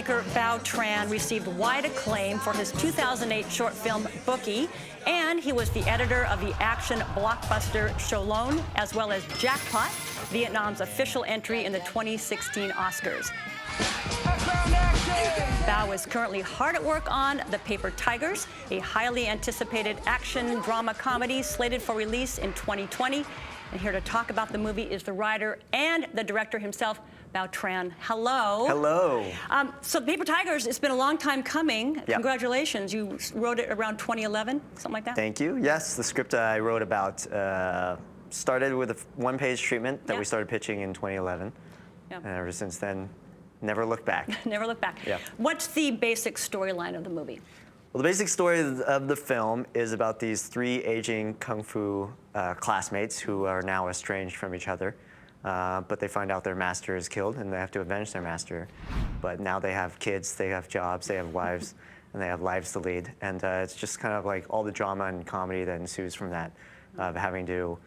filmmaker Bao Tran received wide acclaim for his 2008 short film Bookie, and he was the editor of the action blockbuster Sholon, as well as Jackpot, Vietnam's official entry in the 2016 Oscars. Bao is currently hard at work on The Paper Tigers, a highly anticipated action drama comedy slated for release in 2020. And here to talk about the movie is the writer and the director himself, Bao Tran. Hello. Hello. So Paper Tigers, it's been a long time coming. Yep. Congratulations. You wrote it around 2011, something like that? Thank you. Yes, the script I wrote about started with a one-page treatment that we started pitching in 2011. Yep. And ever since then, never looked back. Never looked back. Yeah. What's the basic storyline of the movie? Well, the basic story of the film is about these three aging kung fu classmates who are now estranged from each other. But they find out their master is killed and they have to avenge their master. But now they have kids, they have jobs, they have wives, and they have lives to lead. And it's just kind of like all the drama and comedy that ensues from that, of having to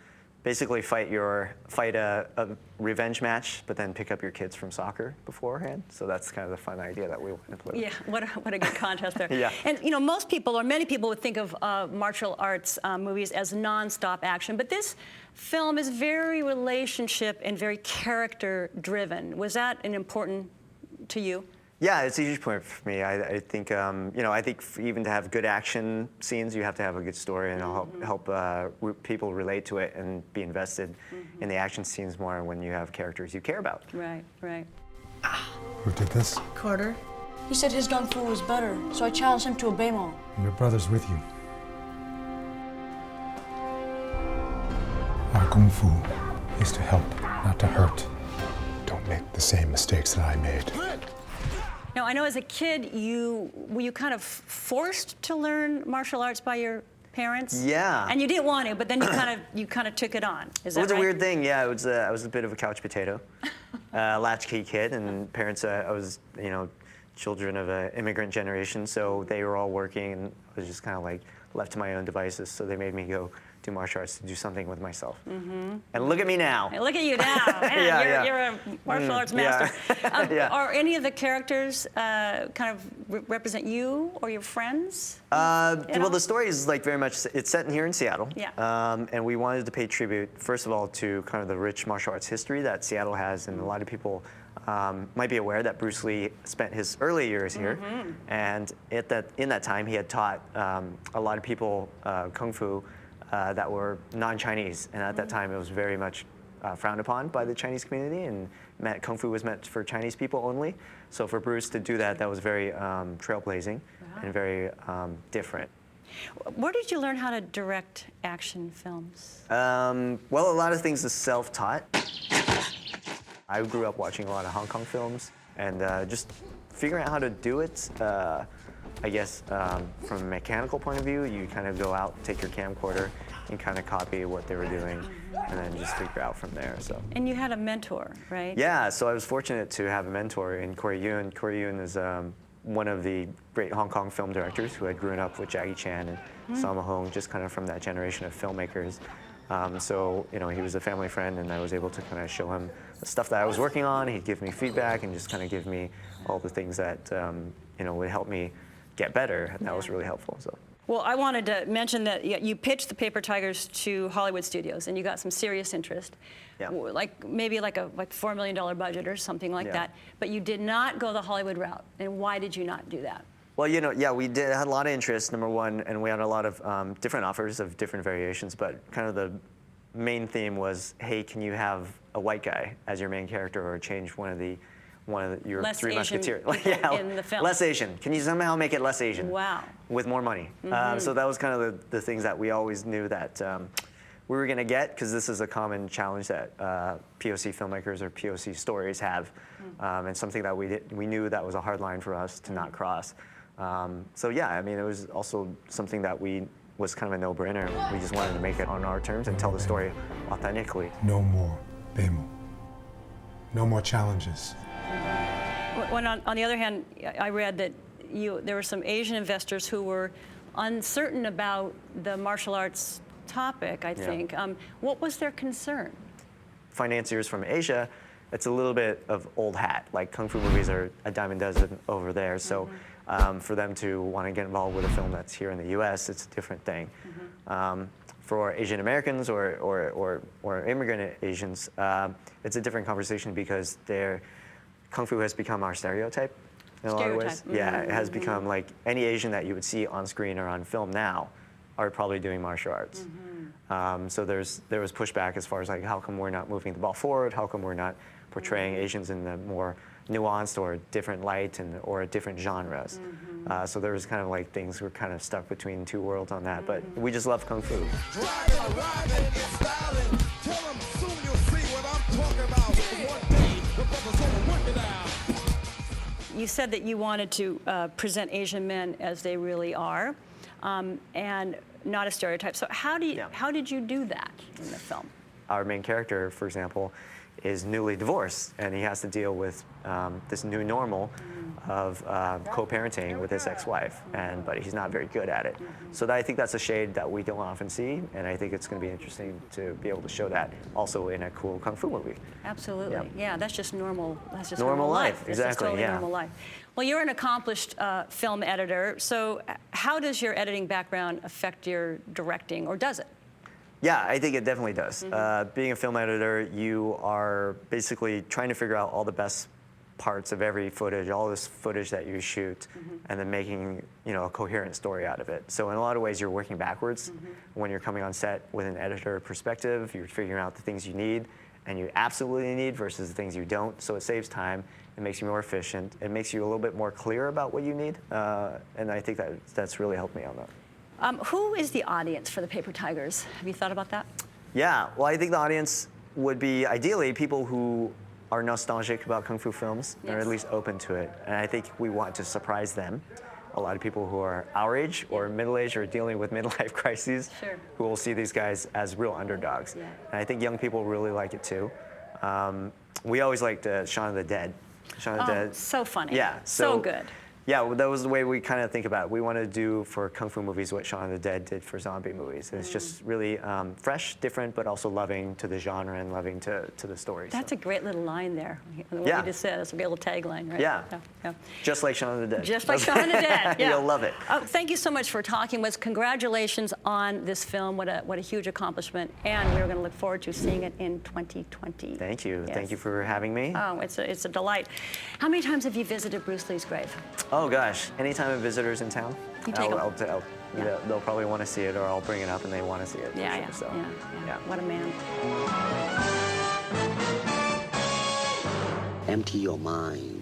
basically fight a revenge match, but then pick up your kids from soccer beforehand. So that's kind of the fun idea that we want to put. Yeah, what a good contrast there. Yeah. And you know, most people, or many people, would think of martial arts movies as non-stop action, but this film is very relationship and very character-driven. Was that important to you? Yeah, it's a huge point for me. I think, I think even to have good action scenes, you have to have a good story, and help people relate to it and be invested in the action scenes more when you have characters you care about. Right, right. Who did this? Carter. He said his kung fu was better, so I challenged him to a Baimo. And your brother's with you. Our kung fu is to help, not to hurt. Don't make the same mistakes that I made. Now, I know as a kid, were you kind of forced to learn martial arts by your parents? Yeah. And you didn't want to, but then you kind of took it on. Is that It was right? a weird thing, yeah. I was a bit of a couch potato, latchkey kid, and parents. I was, children of an immigrant generation, so they were all working, and I was just kind of like left to my own devices. So they made me go do martial arts to do something with myself. And look at me now. Hey, look at you now. Man, you're a martial arts master. Yeah. Are any of the characters kind of represent you or your friends? Well, the story is like very much, it's set here in Seattle. Yeah. And we wanted to pay tribute, first of all, to kind of the rich martial arts history that Seattle has, and a lot of people might be aware that Bruce Lee spent his early years here. And in that time, he had taught a lot of people kung fu that were non-Chinese, and at that time it was very much frowned upon by the Chinese community, and kung fu was meant for Chinese people only. So for Bruce to do that, that was very trailblazing and very different. Where did you learn how to direct action films? Well, a lot of things is self-taught. I grew up watching a lot of Hong Kong films, and just figuring out how to do it. I guess from a mechanical point of view, you kind of go out, take your camcorder, and kind of copy what they were doing, and then just figure out from there. So. And you had a mentor, right? Yeah, so I was fortunate to have a mentor in Corey Yuen. Corey Yuen is one of the great Hong Kong film directors who had grown up with Jackie Chan and Sammo Hung, just kind of from that generation of filmmakers. So, he was a family friend, and I was able to kind of show him the stuff that I was working on. He'd give me feedback and just kind of give me all the things that, would help me get better, and that was really helpful. So. Well, I wanted to mention that you pitched the Paper Tigers to Hollywood studios, and you got some serious interest. Yeah. Maybe like a $4 million budget or something like that. But you did not go the Hollywood route. And why did you not do that? Well, we had a lot of interest, number one, and we had a lot of different offers of different variations, but kind of the main theme was, hey, can you have a white guy as your main character, or change one of your less three Asian musketeers? in the film. Less Asian. Can you somehow make it less Asian? Wow. With more money. So that was kind of the things that we always knew that we were going to get, because this is a common challenge that POC filmmakers or POC stories have, and something that we knew that was a hard line for us to not cross. So yeah, I mean, it was also something that was kind of a no-brainer. We just wanted to make it on our terms and tell the story authentically. No more Baimo. No more challenges. When on the other hand, I read that there were some Asian investors who were uncertain about the martial arts topic, I think. What was their concern? Financiers from Asia it's a little bit of old hat. Like kung fu movies are a dime a dozen over there. So for them to want to get involved with a film that's here in the U.S., it's a different thing. For Asian Americans or immigrant Asians, it's a different conversation because kung fu has become our stereotype in a lot of ways. Yeah, it has become like any Asian that you would see on screen or on film now are probably doing martial arts. So there was pushback as far as like, how come we're not moving the ball forward? How come we're not portraying Asians in the more nuanced or different light or different genres? So there was kind of like things were kind of stuck between two worlds on that. But we just love kung fu. You said that you wanted to present Asian men as they really are, and not a stereotype. So how did you do that in the film? Our main character, for example, is newly divorced, and he has to deal with this new normal of co-parenting with his ex-wife, but he's not very good at it. So I think that's a shade that we don't often see, and I think it's going to be interesting to be able to show that also in a cool kung fu movie. Absolutely, yeah. That's just normal. That's just normal life. It's Exactly, just totally yeah. normal life. Well, you're an accomplished film editor. So how does your editing background affect your directing, or does it? Yeah, I think it definitely does. Being a film editor, you are basically trying to figure out all the best parts of every footage, all this footage that you shoot, and then making a coherent story out of it. So in a lot of ways, you're working backwards. When you're coming on set with an editor perspective, you're figuring out the things you need and you absolutely need versus the things you don't. So it saves time. It makes you more efficient. It makes you a little bit more clear about what you need. And I think that's really helped me on that. Who is the audience for the Paper Tigers? Have you thought about that? Yeah, well, I think the audience would be ideally people who are nostalgic about kung fu films, or at least open to it. And I think we want to surprise them. A lot of people who are our age or middle age or dealing with midlife crises who will see these guys as real underdogs. And I think young people really like it too. We always liked Shaun of the Dead. Shaun of the Dead. So funny. Yeah. So good. Yeah, well, that was the way we kind of think about it. We want to do for kung fu movies what Shaun of the Dead did for zombie movies. It's just really fresh, different, but also loving to the genre and loving to the story. That's a great little line there. What you just said. That's a great little tagline, right? Yeah. Just like Shaun of the Dead. Just like Shaun of the Dead. Yeah. You'll love it. Thank you so much for talking with us. Congratulations on this film. What a huge accomplishment. And we're going to look forward to seeing it in 2020. Thank you. Yes. Thank you for having me. Oh, it's a delight. How many times have you visited Bruce Lee's grave? Oh gosh, anytime a visitor's in town, You take 'em. they'll probably want to see it, or I'll bring it up and they want to see it. Yeah. What a man. Empty your mind.